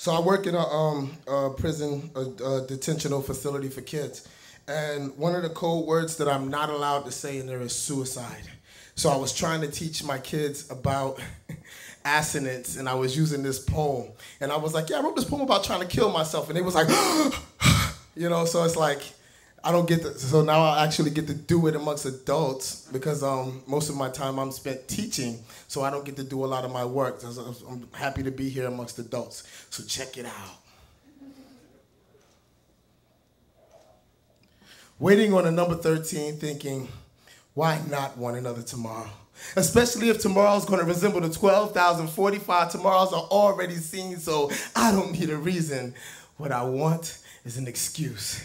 So I work in a prison, a detentional facility for kids. And one of the code words that I'm not allowed to say in there is suicide. So I was trying to teach my kids about assonance, and I was using this poem. And I was like, yeah, I wrote this poem about trying to kill myself. And they was like, you know, so it's like, I don't get to, so now I actually get to do it amongst adults because most of my time I'm spent teaching, so I don't get to do a lot of my work. I'm happy to be here amongst adults. So check it out. Waiting on a number 13, thinking, why not one another tomorrow? Especially if tomorrow's going to resemble the 12,045 tomorrows are already seen, so I don't need a reason. What I want is an excuse.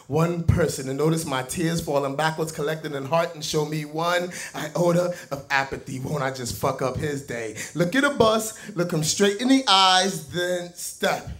One person to notice my tears falling backwards, collected in heart, and show me one iota of apathy. Won't I just fuck up his day? Look at a bus, look him straight in the eyes, then step.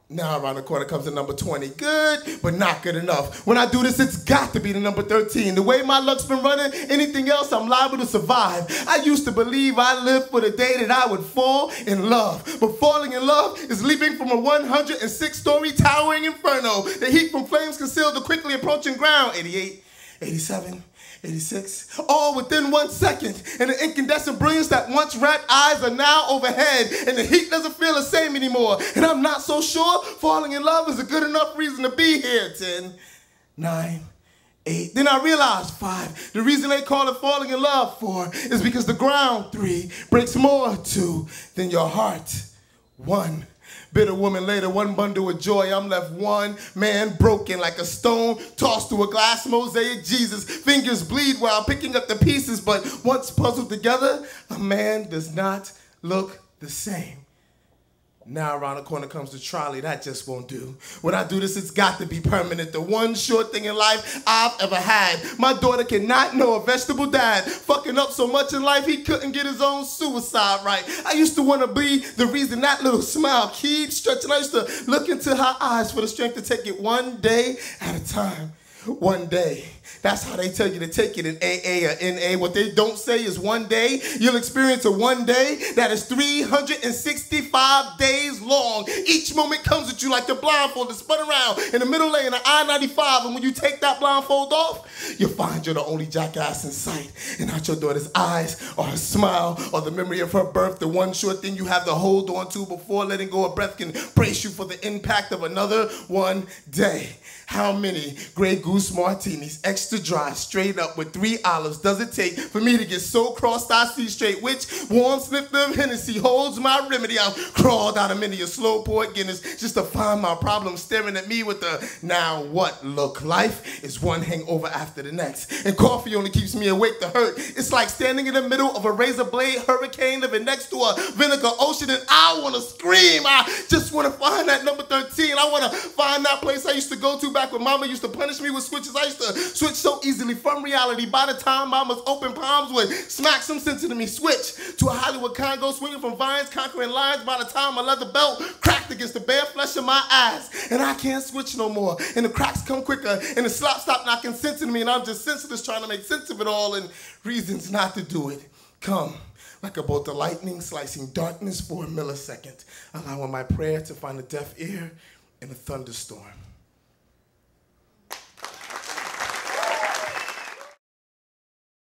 Now around the corner comes the number 20. Good, but not good enough. When I do this, it's got to be the number 13. The way my luck's been running, anything else, I'm liable to survive. I used to believe I lived for the day that I would fall in love. But falling in love is leaping from a 106-story towering inferno. The heat from flames concealed the quickly approaching ground. 88, 87, 86, all within 1 second. And the incandescent brilliance that once wrapped eyes are now overhead. And the heat doesn't feel the same anymore. And I'm not so sure falling in love is a good enough reason to be here. 10, 9, 8. Then I realized 5. The reason they call it falling in love 4 is because the ground 3 breaks more 2 than your heart 1. Bitter woman later, one bundle of joy. I'm left one man broken like a stone tossed to a glass mosaic. Jesus, fingers bleed while picking up the pieces, but once puzzled together, a man does not look the same. Now around the corner comes the trolley. That just won't do. When I do this, it's got to be permanent. The one short thing in life I've ever had. My daughter cannot know a vegetable dad. Fucking up so much in life, he couldn't get his own suicide right. I used to want to be the reason that little smile keeps stretching. I used to look into her eyes for the strength to take it one day at a time. One day. That's how they tell you to take it in AA or NA. What they don't say is one day. You'll experience a one day that is 365 days long. Each moment comes at you like the blindfold is spun around in the middle lane of I-95. And when you take that blindfold off, you'll find you're the only jackass in sight. And not your daughter's eyes or her smile or the memory of her birth. The one short thing you have to hold on to before letting go of breath can brace you for the impact of another one day. How many Grey Goose martinis, extra dry, straight up with 3 olives does it take for me to get so crossed I see straight? Which warm snifter of Hennessy holds my remedy? I've crawled out of many a slow poured Guinness just to find my problem staring at me with the now what look. Life is one hangover after the next, and coffee only keeps me awake to hurt. It's like standing in the middle of a razor blade hurricane living next to a vinegar ocean, and I want to scream. I just want to find that number 13. I want to find that place I used to go to back when Mama used to punish me with switches. I used to switch so easily from reality. By the time Mama's open palms would smack some sense into me. Switch to a Hollywood Congo, swinging from vines, conquering lines. By the time my leather belt cracked against the bare flesh of my ass. And I can't switch no more. And the cracks come quicker. And the slop stop knocking sense into me. And I'm just senseless trying to make sense of it all. And reasons not to do it come like a bolt of lightning slicing darkness for a millisecond, allowing my prayer to find a deaf ear in a thunderstorm.